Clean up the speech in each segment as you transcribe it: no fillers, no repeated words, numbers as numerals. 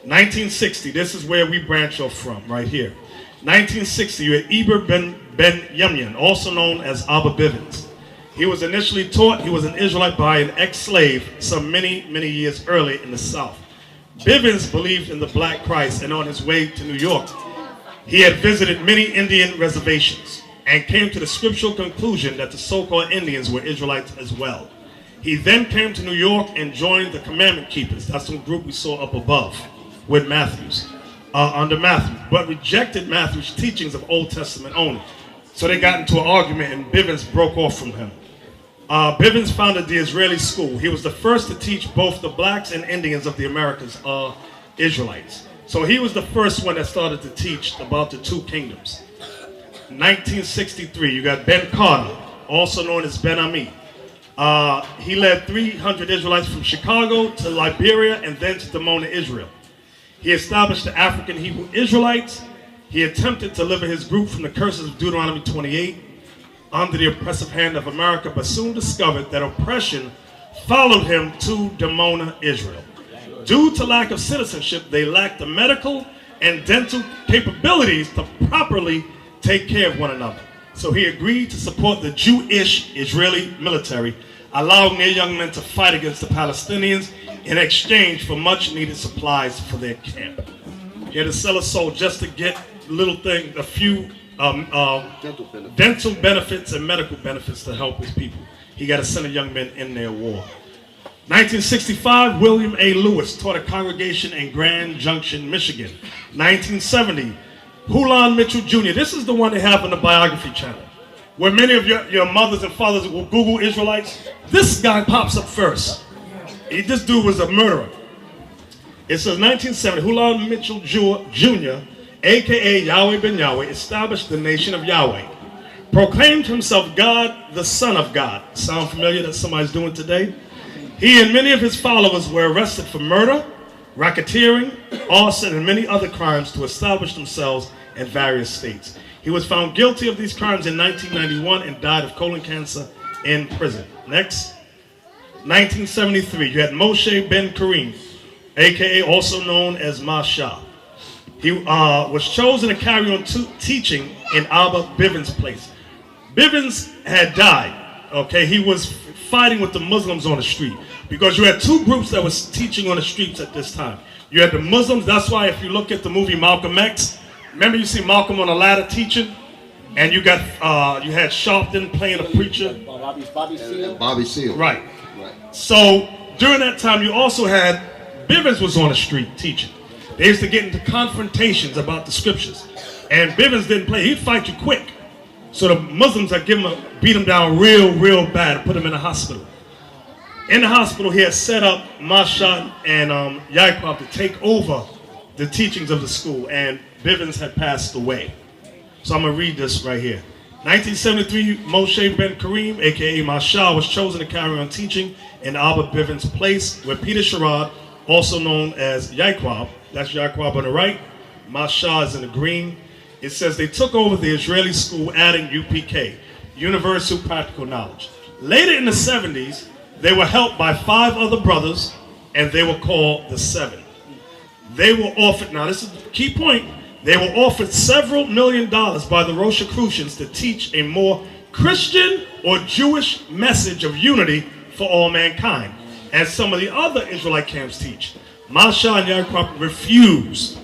1960, this is where we branch off from, right here. 1960, you had Eber Ben Yemyan, also known as Abba Bivens. He was initially taught he was an Israelite by an ex-slave some many years earlier in the South. Bivens believed in the Black Christ, and on his way to New York, he had visited many Indian reservations and came to the scriptural conclusion that the so-called Indians were Israelites as well. He then came to New York and joined the Commandment Keepers. That's the group we saw up above with under Matthew, but rejected Matthew's teachings of Old Testament only. So they got into an argument and Bivens broke off from him. Bivens founded the Israeli school. He was the first to teach both the blacks and Indians of the Americas are Israelites. So he was the first one that started to teach about the two kingdoms. 1963, you got Ben Carter, also known as Ben Ami. He led 300 Israelites from Chicago to Liberia and then to Dimona, Israel. He established the African Hebrew Israelites. He attempted to deliver his group from the curses of Deuteronomy 28 under the oppressive hand of America, but soon discovered that oppression followed him to Dimona, Israel. Due to lack of citizenship, they lacked the medical and dental capabilities to properly take care of one another. So he agreed to support the Jewish Israeli military, allowing their young men to fight against the Palestinians in exchange for much needed supplies for their camp. He had to sell a soul just to get a few dental benefits and medical benefits to help his people. He got to send a young men in their war. 1965, William A. Lewis taught a congregation in Grand Junction, Michigan. 1970, Hulan Mitchell Jr. This is the one they have on the biography channel, where many of your mothers and fathers will Google Israelites. This guy pops up first. This dude was a murderer. It says 1970, Hulan Mitchell Jr., a.k.a. Yahweh ben Yahweh, established the nation of Yahweh, proclaimed himself God, the Son of God. Sound familiar that somebody's doing today? He and many of his followers were arrested for murder, racketeering, arson, and many other crimes to establish themselves in various states. He was found guilty of these crimes in 1991 and died of colon cancer in prison. Next. 1973, you had Moshe Ben Kareem, a.k.a. also known as Masha. He was chosen to carry on teaching in Abba Bivens' place. Bivens had died, okay? He was fighting with the Muslims on the street because you had two groups that was teaching on the streets at this time. You had the Muslims. That's why if you look at the movie Malcolm X, remember you see Malcolm on a ladder teaching, and you got you had Sharpton playing a preacher. Bobby Seale. Right. So during that time, you also had Bivens was on the street teaching. They used to get into confrontations about the scriptures, and Bivens didn't play. He'd fight you quick. So the Muslims had beat him down real bad and put him in a hospital. In the hospital, he had set up Masha and Yaakov to take over the teachings of the school, and Bivens had passed away. So I'm going to read this right here. 1973, Moshe Ben Kareem, a.k.a. Masha, was chosen to carry on teaching in Abba Bivens' place, where Peter Sherrod, also known as Yaakov, that's Yaakov on the right, Masha is in the green. It says they took over the Israeli school, adding UPK, Universal Practical Knowledge. Later in the 70s, they were helped by 5 other brothers, and they were called the Seven. They were offered, now this is the key point, they were offered several $1 million by the Rosicrucians to teach a more Christian or Jewish message of unity for all mankind, as some of the other Israelite camps teach. Masha and Yaakov refused,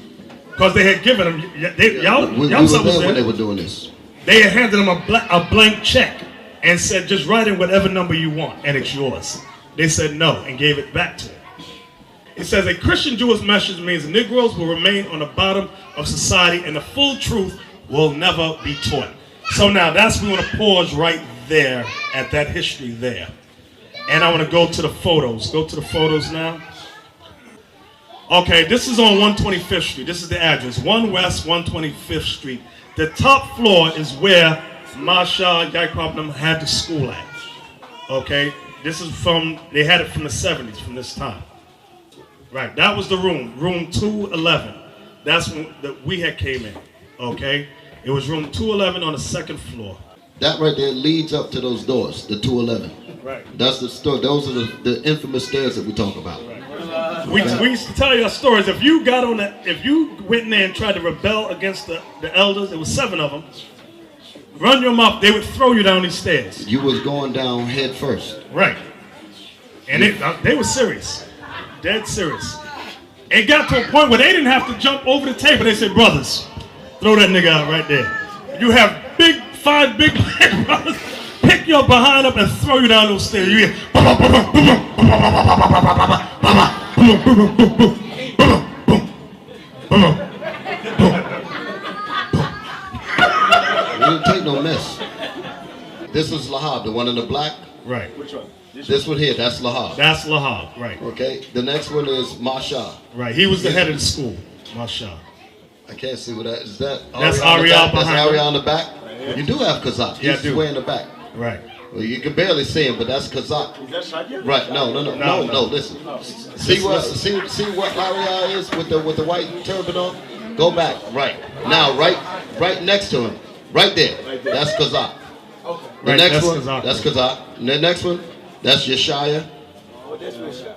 because they had given them, we were there when they were doing this. They had handed them a blank check and said, just write in whatever number you want, and it's yours. They said no, and gave it back to him. It says a Christian Jewish message means Negroes will remain on the bottom of society and the full truth will never be taught. So now we want to pause right there at that history there. And I want to go to the photos. Go to the photos now. Okay, this is on 125th Street. This is the address, 1 West 125th Street. The top floor is where Masha, Yaakov had the school at. Okay, this is they had it from the 70s, from this time. Right, that was the room 211. That's when we had came in, okay? It was room 211 on the 2nd floor. That right there leads up to those doors, the 211. Right. That's the store. Those are the infamous stairs that we talk about. Right. We used to tell you stories. If you got on that, if you went in there and tried to rebel against the elders, there was 7 of them. Run your mouth, they would throw you down these stairs. You was going down head first. Right. And they were serious. Dead serious. It got to a point where they didn't have to jump over the table. They said, brothers, throw that nigga out right there. You have 5 big black brothers. Pick your behind up and throw you down those stairs. You hear, We didn't take no mess. This is Lahab, the one in the black. right. Which one? This one here, that's Lahab. That's Lahab, right. Okay, the next one is Masha. Right. He was the head of the school, Masha. I can't see what that is. That That's Ariel Ariel That's behind Ariel on the back. You do have Kazakh. Yeah, I He's do. way in the back. Right. Well, you can barely see him, but that's Kazakh. Is that Shadia? Right? No. Listen. See what Ariel is with the white turban on. Go back. Right now, right next to him, right there. That's Kazakh. The Right, next that's one, Kazakh. that's Kazakh. And the next one, that's Yeshaya.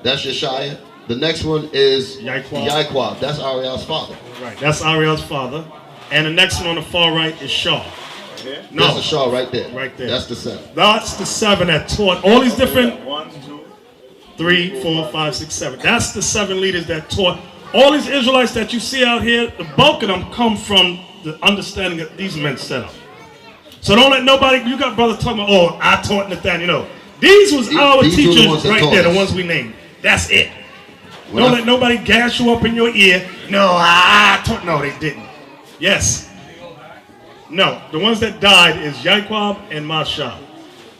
That's Yeshaya. The next one is Yaiquab. That's Ariel's father. Right. That's Ariel's father. And the next one on the far right is Shaw. No. That's the Shaw right there. Right there. That's the 7. That's the 7 that taught all these different 1, 2. 3, 4, 5, 6, 7. That's the 7 leaders that taught all these Israelites that you see out here. The bulk of them come from the understanding that these men set up. So don't let nobody. You got brothers talking about, oh, I taught Nathaniel. You know, these was our These were the teachers ones that right taught there, the us. ones we named. That's it. When Don't I- let nobody gas you up in your ear. No, I taught. No, they didn't. Yes. No, the ones that died is Yaiquab and Masha.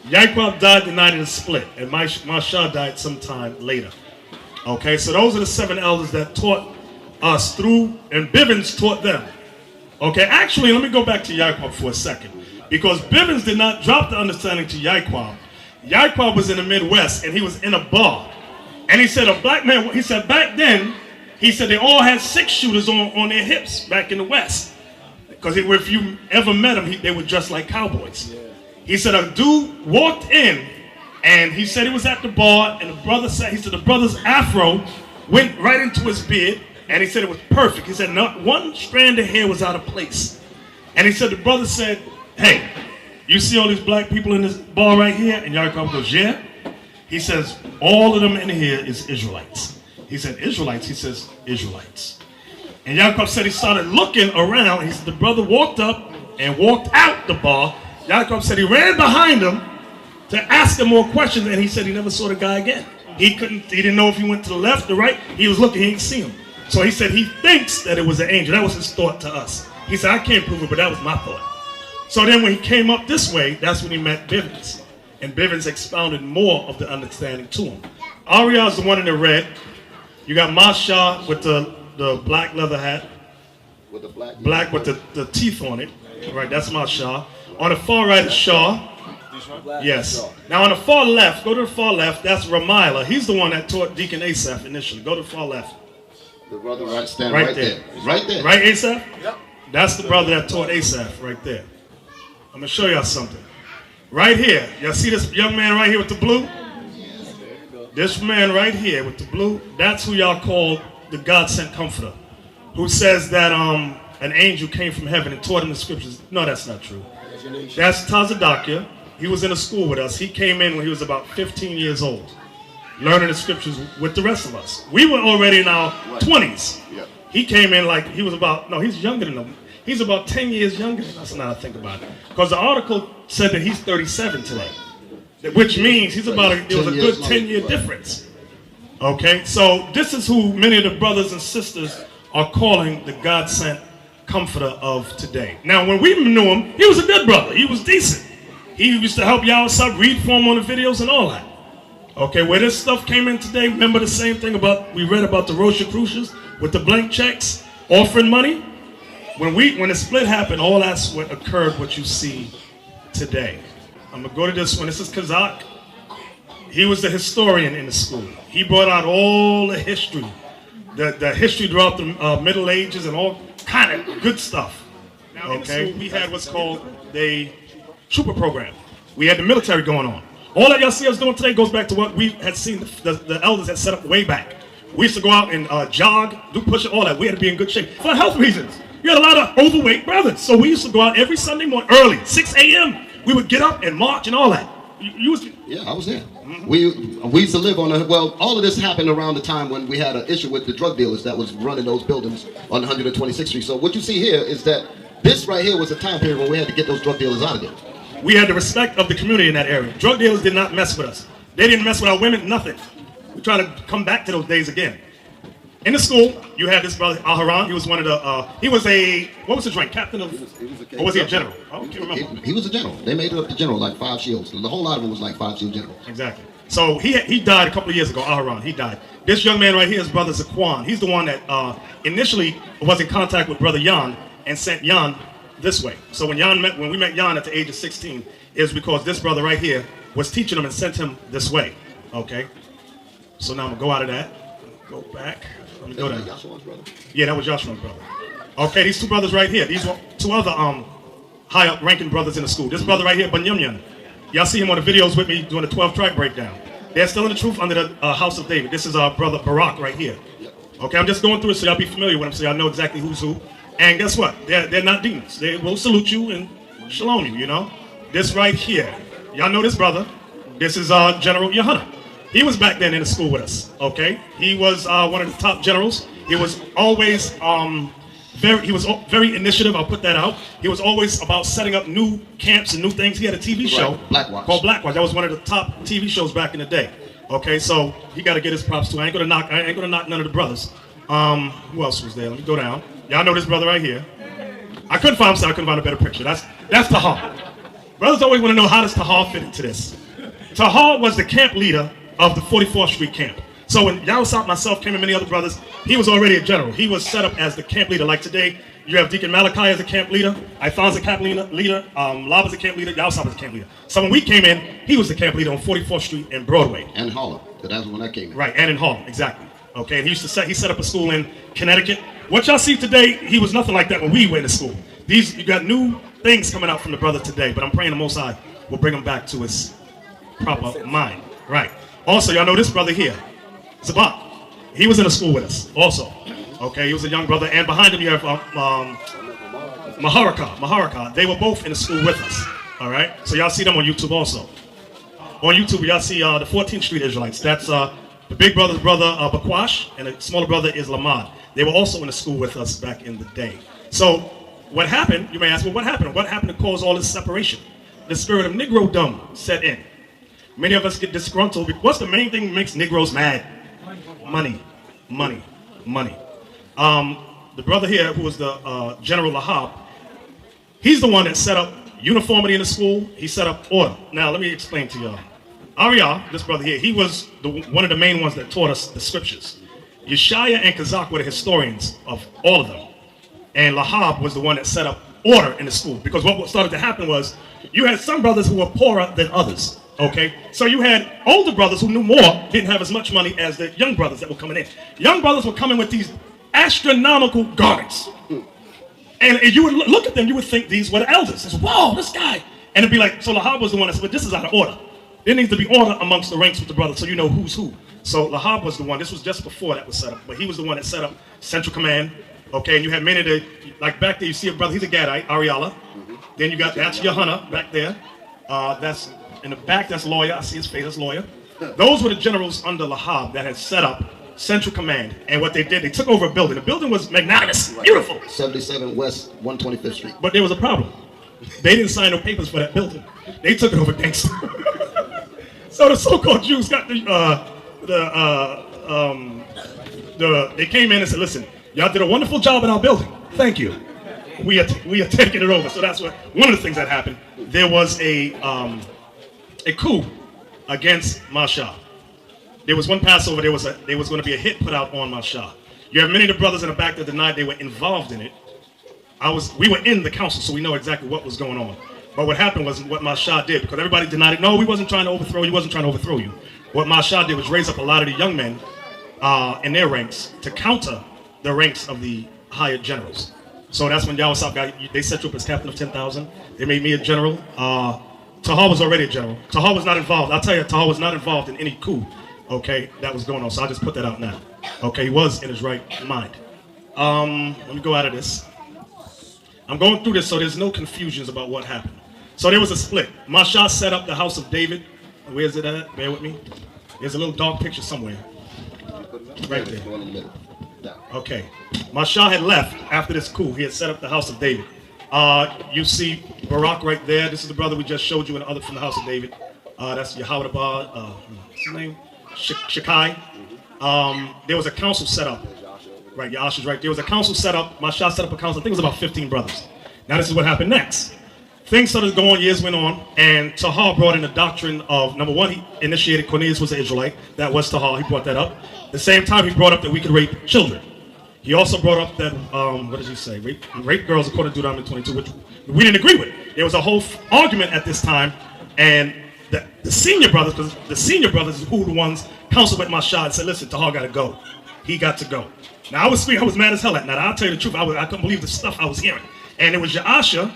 Yaiquab died the night of the split, and Masha died sometime later. Okay, so those are the 7 elders that taught us through, and Bivens taught them. Okay, actually, let me go back to Yaiquab for a second, because Bivens did not drop the understanding to Yaiquab. Yaiquab was in the Midwest, and he was in a bar, and he said a black man. He said back then, he said they all had 6 shooters on their hips back in the West. Because if you ever met them, they were dressed like cowboys. Yeah. He said a dude walked in, and he said he was at the bar, and the brother said, he said the brother's afro went right into his beard, and he said it was perfect. He said not one strand of hair was out of place. And he said the brother said, hey, you see all these black people in this bar right here? And Yaakov goes, yeah. He says, all of them in here is Israelites. He said, Israelites? He says, Israelites. And Yaakov said he started looking around. He said the brother walked up and walked out the bar. Yaakov said he ran behind him to ask him more questions, and he said he never saw the guy again. He didn't know if he went to the left or right. He was looking, he didn't see him. So he said he thinks that it was an angel. That was his thought to us. He said, I can't prove it, but that was my thought. So then when he came up this way, that's when he met Bivens. And Bivens expounded more of the understanding to him. Ariel's the one in the red. You got Masha with the black leather hat. With the black with the teeth on it. Right, that's Masha. On the far right is Shaw. Yes. Now on the far left, go to the far left, that's Ramila. He's the one that taught Deacon Asaph initially. Go to the far left. The brother right there. Right there. Right, Asaph? Yep. That's the brother that taught Asaph right there. I'm going to show y'all something. Right here. Y'all see this young man right here with the blue? This man right here with the blue, that's who y'all call the God-sent comforter, who says that an angel came from heaven and taught him the scriptures. No, that's not true. That's Tazadakia. He was in a school with us. He came in when he was about 15 years old, learning the scriptures with the rest of us. We were already in our 20s. Yep. He came in like he was about, no, he's younger than them. He's about 10 years younger than us now I think about it. Because the article said that he's 37 today, which means he's about, there was a good 10-year difference. Okay, so this is who many of the brothers and sisters are calling the God-sent comforter of today. Now, when we knew him, he was a good brother. He was decent. He used to help y'all up, read for him on the videos and all that. Okay, where this stuff came in today, remember the same thing about, we read about the Rosicrucians with the blank checks, offering money? When the split happened, all that's what occurred, what you see today. I'm gonna go to this one. This is Kazakh. He was the historian in the school. He brought out all the history, the history throughout the Middle Ages and all kind of good stuff. Okay, we had what's called the trooper program. We had the military going on. All that y'all see us doing today goes back to what we had seen the elders had set up way back. We used to go out and jog, do push-ups, all that. We had to be in good shape for health reasons. We had a lot of overweight brothers, so we used to go out every Sunday morning early, 6 a.m. We would get up and march and all that. Yeah, I was there. We used to live on all of this happened around the time when we had an issue with the drug dealers that was running those buildings on 126th Street. So what you see here is that this right here was a time period when we had to get those drug dealers out of there. We had the respect of the community in that area. Drug dealers did not mess with us. They didn't mess with our women, nothing. We try to come back to those days again. In the school, you had this brother, Al-Haran. He was one of the, he was a, what was his rank? Captain of, or was he a general? I can't remember. He was a general. They made it up to general, like 5 shields. The whole lot of them was like 5 shield generals. Exactly. So he died a couple of years ago, Al-Haran. He died. This young man right here is Brother Zaquan. He's the one that initially was in contact with Brother Jan and sent Jan this way. So when we met Jan at the age of 16, it was because this brother right here was teaching him and sent him this way. Okay. So now I'm gonna go out of that. Go back. Let me go down. Yeah, that was Joshua's brother. Okay, these two brothers right here. These were two other high up ranking brothers in the school. This brother right here, Banyumyan. Y'all see him on the videos with me doing the 12-track breakdown. They're still in the truth under the House of David. This is our brother Barak right here. Okay, I'm just going through it so y'all be familiar with him, so y'all know exactly who's who. And guess what? They're not demons. They will salute you and shalom you, you know. This right here. Y'all know this brother. This is General Yohana. He was back then in the school with us, okay? He was one of the top generals. He was always very initiative, I'll put that out. He was always about setting up new camps and new things. He had a TV show called Blackwatch. That was one of the top TV shows back in the day. Okay, so he got to get his props too. I ain't gonna knock none of the brothers. Who else was there? Let me go down. Y'all know this brother right here. I couldn't find a better picture. That's Tahar. Brothers always want to know, how does Tahar fit into this? Tahar was the camp leader of the 44th Street camp. So when Yawasop, myself, came and many other brothers, he was already a general. He was set up as the camp leader. Like today, you have Deacon Malachi as a camp leader, Ifan's a camp leader, Lab is a camp leader, Yawasop is a camp leader. So when we came in, he was the camp leader on 44th Street and Broadway. And Harlem, because that's when I came in. Right, and in Harlem, exactly. Okay, and he set up a school in Connecticut. What y'all see today, he was nothing like that when we went to school. You got new things coming out from the brother today, but I'm praying the Most High will bring him back to his proper mind. Right. Also, y'all know this brother here, Zabat. He was in a school with us also. Okay, he was a young brother. And behind him you have Maharaka. They were both in the school with us. All right, so y'all see them on YouTube also. On YouTube, y'all see the 14th Street Israelites. That's the big brother's brother, Bakwash, and the smaller brother is Lamad. They were also in the school with us back in the day. So what happened, you may ask, well, what happened? What happened to cause all this separation? The spirit of Negro-dom set in. Many of us get disgruntled. What's the main thing that makes Negroes mad? Money. The brother here, who was the General Lahab, he's the one that set up uniformity in the school. He set up order. Now, let me explain to y'all. Arya, this brother here, he was one of the main ones that taught us the scriptures. Yeshaya and Kazak were the historians of all of them. And Lahab was the one that set up order in the school. Because what started to happen was, you had some brothers who were poorer than others. Okay, so you had older brothers who knew more, didn't have as much money as the young brothers that were coming in. Young brothers were coming with these astronomical garments. And you would look at them, you would think these were the elders. It's, whoa, this guy. And it'd be like, so Lahab was the one that said, but this is out of order. There needs to be order amongst the ranks with the brothers so you know who's who. So Lahab was the one, this was just before that was set up, but he was the one that set up Central Command. Okay, and you had many of the, like back there, you see a brother, he's a Gadite, Ariala. Then you got, that's Yohana back there. That's in the back, that's lawyer. I see his face, that's lawyer. Those were the generals under Lahab that had set up Central Command. And what they did, they took over a building. The building was magnanimous, beautiful. 77 West 125th Street. But there was a problem. They didn't sign no papers for that building. They took it over gangster. So the so-called Jews got they came in and said, listen, y'all did a wonderful job in our building. Thank you. We are taking it over. So that's what one of the things that happened. There was a coup against Masha. There was one Passover. There was going to be a hit put out on Masha. You have many of the brothers in the back that denied they were involved in it. We were in the council, so we know exactly what was going on. But what happened was what Masha did, because everybody denied it. No, we wasn't trying to overthrow you. He wasn't trying to overthrow you. What Masha did was raise up a lot of the young men in their ranks to counter the ranks of the higher generals. So that's when Yawasop they set you up as captain of 10,000. They made me a general. Tahar was already a general. Tahar was not involved. I'll tell you, Tahar was not involved in any coup, okay, that was going on. So I'll just put that out now. Okay, he was in his right mind. Let me go out of this. I'm going through this so there's no confusions about what happened. So there was a split. Masha set up the house of David. Where's it at? Bear with me. There's a little dark picture somewhere. Right there. Okay. Masha had left after this coup. He had set up the house of David. You see Barak right there. This is the brother we just showed you and the other from the house of David. That's Yahweh, what's his name? Shekai. There was a council set up. Right, Yasha's right. There was a council set up. Masha set up a council. I think it was about 15 brothers. Now this is what happened next. Things started going, years went on, and Tahar brought in the doctrine of, number one, he initiated Cornelius was an Israelite. That was Tahar. He brought that up. At the same time, he brought up that we could rape children. He also brought up that, what does he say? Rape girls according to Deuteronomy 22, which we didn't agree with. There was a whole argument at this time, and the senior brothers, because the senior brothers who were the ones counseled with Masha and said, listen, Tahar got to go. He got to go. Now, I was mad as hell at that. I'll tell you the truth. I couldn't believe the stuff I was hearing. And it was Ya'asha.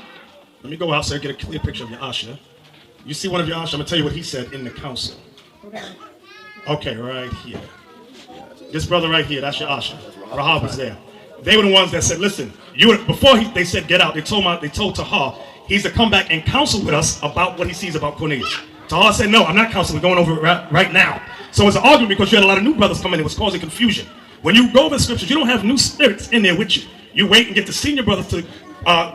Let me go out so I get a clear picture of Ya'asha. You see one of Ya'asha, I'm going to tell you what he said in the council. Okay, right here. This brother right here, that's Ya'asha. Rahab was there. They were the ones that said, listen, they said get out, they told Tahar, he's to come back and counsel with us about what he sees about Cornelius. Tahar said, no, I'm not counseling, we're going over it right now. So it's an argument because you had a lot of new brothers coming in, it was causing confusion. When you go over the scriptures, you don't have new spirits in there with you. You wait and get the senior brothers to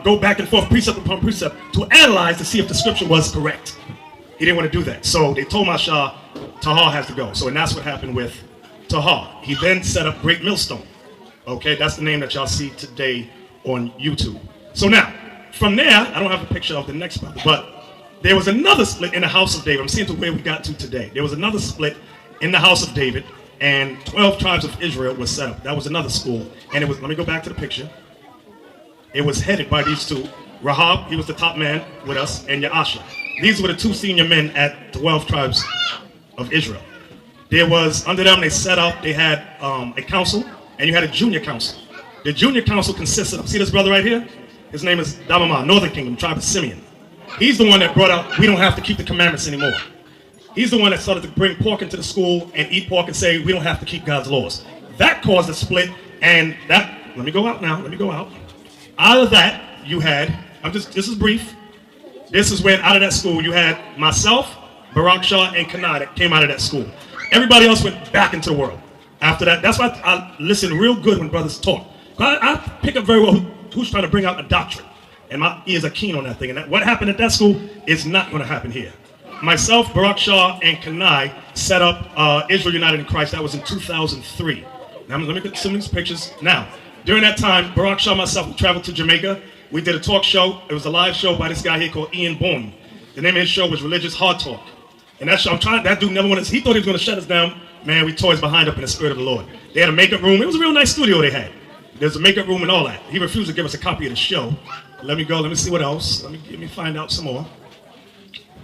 go back and forth, precept upon precept, to analyze to see if the scripture was correct. He didn't want to do that. So they told Masha, Tahar has to go. So and that's what happened with Tahar. He then set up Great Millstone. Okay, that's the name that y'all see today on YouTube. So now, from there, I don't have a picture of the next brother, but there was another split in the house of David. I'm seeing to where we got to today. There was another split in the house of David, and 12 tribes of Israel was set up. That was another school. And it was, let me go back to the picture. It was headed by these two. Rahab, he was the top man with us, and Ya'asha. These were the two senior men at 12 tribes of Israel. There was, under them, they set up, they had a council, and you had a junior council. The junior council consisted of, see this brother right here? His name is Damamah, Northern Kingdom, tribe of Simeon. He's the one that brought out, we don't have to keep the commandments anymore. He's the one that started to bring pork into the school and eat pork and say, we don't have to keep God's laws. That caused a split, and that, let me go out now, let me go out. Out of that, you had, this is brief. This is when, out of that school, you had myself, Barak Shah, and Kanai that came out of that school. Everybody else went back into the world. After that, that's why I listen real good when brothers talk. I pick up very well who's trying to bring out a doctrine. And my ears are keen on that thing. And what happened at that school is not going to happen here. Myself, Barak Shah, and Kanai set up Israel United in Christ. That was in 2003. Now, let me get some of these pictures. Now, during that time, Barak Shah and myself, we traveled to Jamaica. We did a talk show. It was a live show by this guy here called Ian Boone. The name of his show was Religious Hard Talk. And that show, that dude never wanted, he thought he was going to shut us down. Man, we toys behind up in the spirit of the Lord. They had a makeup room. It was a real nice studio they had. There's a makeup room and all that. He refused to give us a copy of the show. Let me go. Let me see what else. Let me find out some more.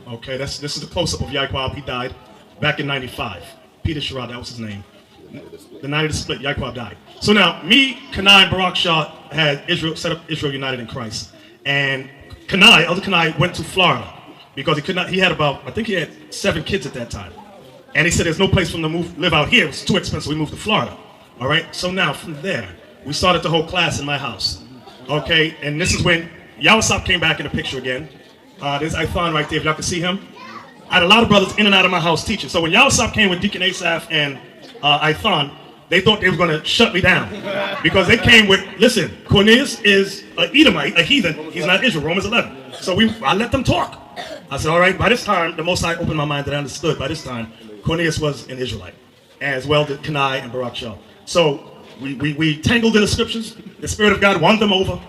Okay, this is a close-up of Yaquab. He died back in 95. Peter Sherrod, that was his name. The night of the split, Yaquab died. So now, me, Kanai, and Barak Shah had set up Israel United in Christ. And Elder Kanai went to Florida because he had about, I think he had 7 kids at that time. And he said there's no place for him to live out here. It was too expensive. We moved to Florida. All right, so now from there, we started the whole class in my house. Okay, and this is when Yawasop came back in the picture again. There's Ithon right there, if y'all can see him. I had a lot of brothers in and out of my house teaching. So when Yawasop came with Deacon Asaph and Ithon, they thought they were going to shut me down. Because they came with, listen, Cornelius is an Edomite, a heathen. He's not Israel, Romans 11. So I let them talk. I said, all right, by this time, the Most High opened my mind that I understood. By this time, Cornelius was an Israelite, as well did Kanai and Barak Shah. So we tangled in the scriptures. The Spirit of God won them over,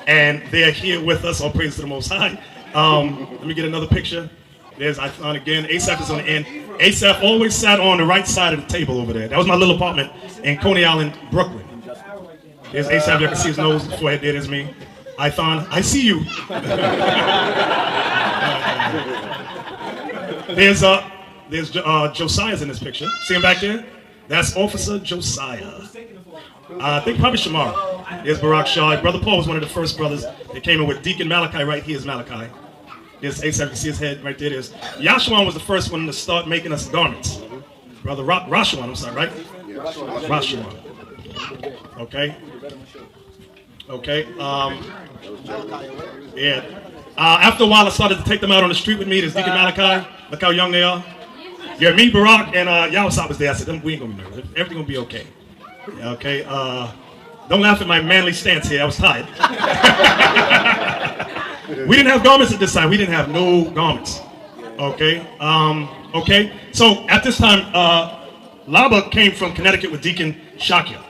and they're here with us. All praise to the Most High. Let me get another picture. There's Ithon again. Asaph is on the end. Asaph always sat on the right side of the table over there. That was my little apartment in Coney Island, Brooklyn. There's Asaph. You can see his nose, his forehead. There's me. Ithon, I see you. There's Josiah's in this picture. See him back there? That's Officer Josiah. I think probably Shamar. There's Barak Shah. Brother Paul was one of the first brothers that came in with Deacon Malachi. Right here is Malachi. There's Asaph. You can see his head right there. There's Yashuan was the first one to start making us garments. Brother Rashuan, I'm sorry, right? Rashomon. Okay. Okay. Yeah. After a while, I started to take them out on the street with me. There's Deacon Malachi. Look how young they are. Yeah, me, Barack, and Yawasop was there. I said, we ain't gonna be nervous. Everything gonna be okay. Okay. Don't laugh at my manly stance here. I was tired. We didn't have garments at this time. We didn't have no garments. Okay. Okay. So at this time, Laba came from Connecticut with Deacon Shakya.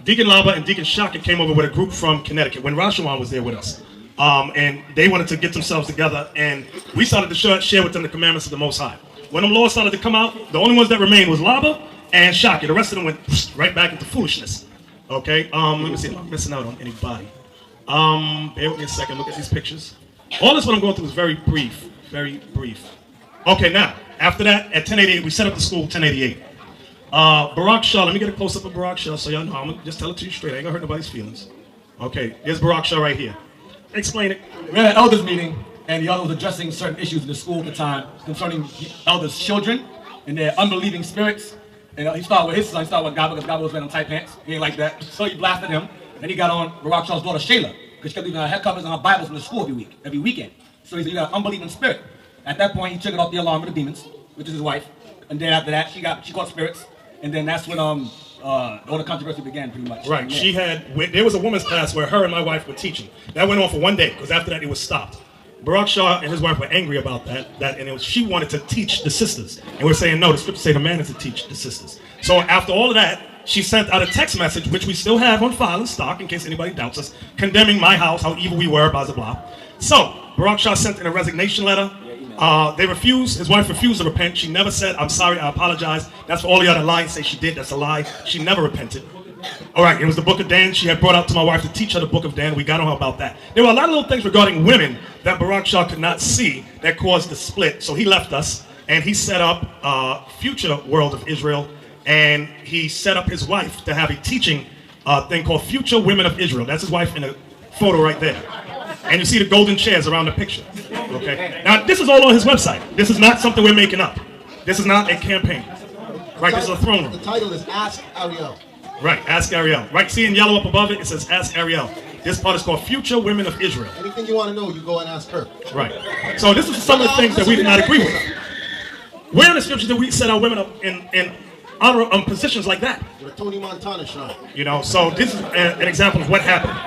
Deacon Laba and Deacon Shaka came over with a group from Connecticut when Rashomon was there with us. And they wanted to get themselves together, and we started to share with them the commandments of the Most High. When them laws started to come out, the only ones that remained was Laba and Shaka. The rest of them went right back into foolishness. Okay, let me see if I'm missing out on anybody. Bear with me a second, look at these pictures. All this what I'm going through is very brief, very brief. Okay, now, after that, at 1088, we set up the school 1088. Barak Shah, let me get a close-up of Barak Shah so y'all know. I'm gonna just tell it to you straight. I ain't gonna hurt nobody's feelings. Okay, here's Barak Shah right here. Explain it. We had an elders meeting, and the elder was addressing certain issues in the school at the time concerning elders' children and their unbelieving spirits. And he started with his son, he started with Gaba, because Gaba was wearing tight pants. He ain't like that. So he blasted him. Then he got on Barak Shah's daughter, Shayla, because she kept leaving her head covers and her Bibles in the school every weekend. So he said, you got an unbelieving spirit. At that point, he triggered off the alarm of the demons, which is his wife. And then after that, she caught spirits. And then that's when all the controversy began, pretty much. Right. There was a women's class where her and my wife were teaching. That went on for one day, because after that it was stopped. Barak Shah and his wife were angry about that, she wanted to teach the sisters. And we're saying, no, the scriptures say the man is to teach the sisters. So after all of that, she sent out a text message, which we still have on file and stock, in case anybody doubts us, condemning my house, how evil we were, blah, blah, blah. So Barak Shah sent in a resignation letter. His wife refused to repent. She never said, I'm sorry, I apologize. That's for all the other lies say she did. That's a lie. She never repented. All right, it was the book of Dan. She had brought out to my wife to teach her the book of Dan. We got on her about that. There were a lot of little things regarding women that Barak Shah could not see that caused the split. So he left us, and he set up Future World of Israel, and he set up his wife to have a teaching thing called Future Women of Israel. That's his wife in the photo right there. And you see the golden chairs around the picture. Okay. Now, this is all on his website. This is not something we're making up. This is not a campaign. Right, this is a throne room. The title is Ask Ariel. Right, Ask Ariel. Right, see in yellow up above it, it says Ask Ariel. This part is called Future Women of Israel. Anything you want to know, you go and ask her. Right. So this is some of the things that we did not agree with. Where in the scriptures did we set our women up in honor positions like that? With a Tony Montana shrine. You know, so this is an example of what happened.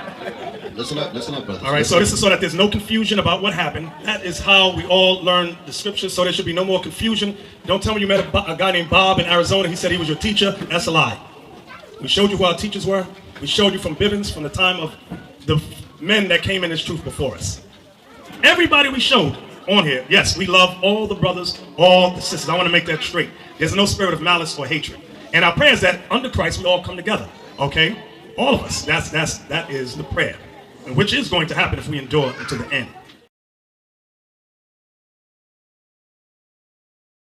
Listen up, brothers. All right, so this is so that there's no confusion about what happened. That is how we all learn the scriptures, so there should be no more confusion. Don't tell me you met a guy named Bob in Arizona. He said he was your teacher. That's a lie. We showed you who our teachers were. We showed you from Bivens, from the time of the men that came in this truth before us. Everybody we showed on here, yes, we love all the brothers, all the sisters. I want to make that straight. There's no spirit of malice or hatred. And our prayer is that under Christ we all come together, okay? All of us. That is the prayer, which is going to happen if we endure until the end.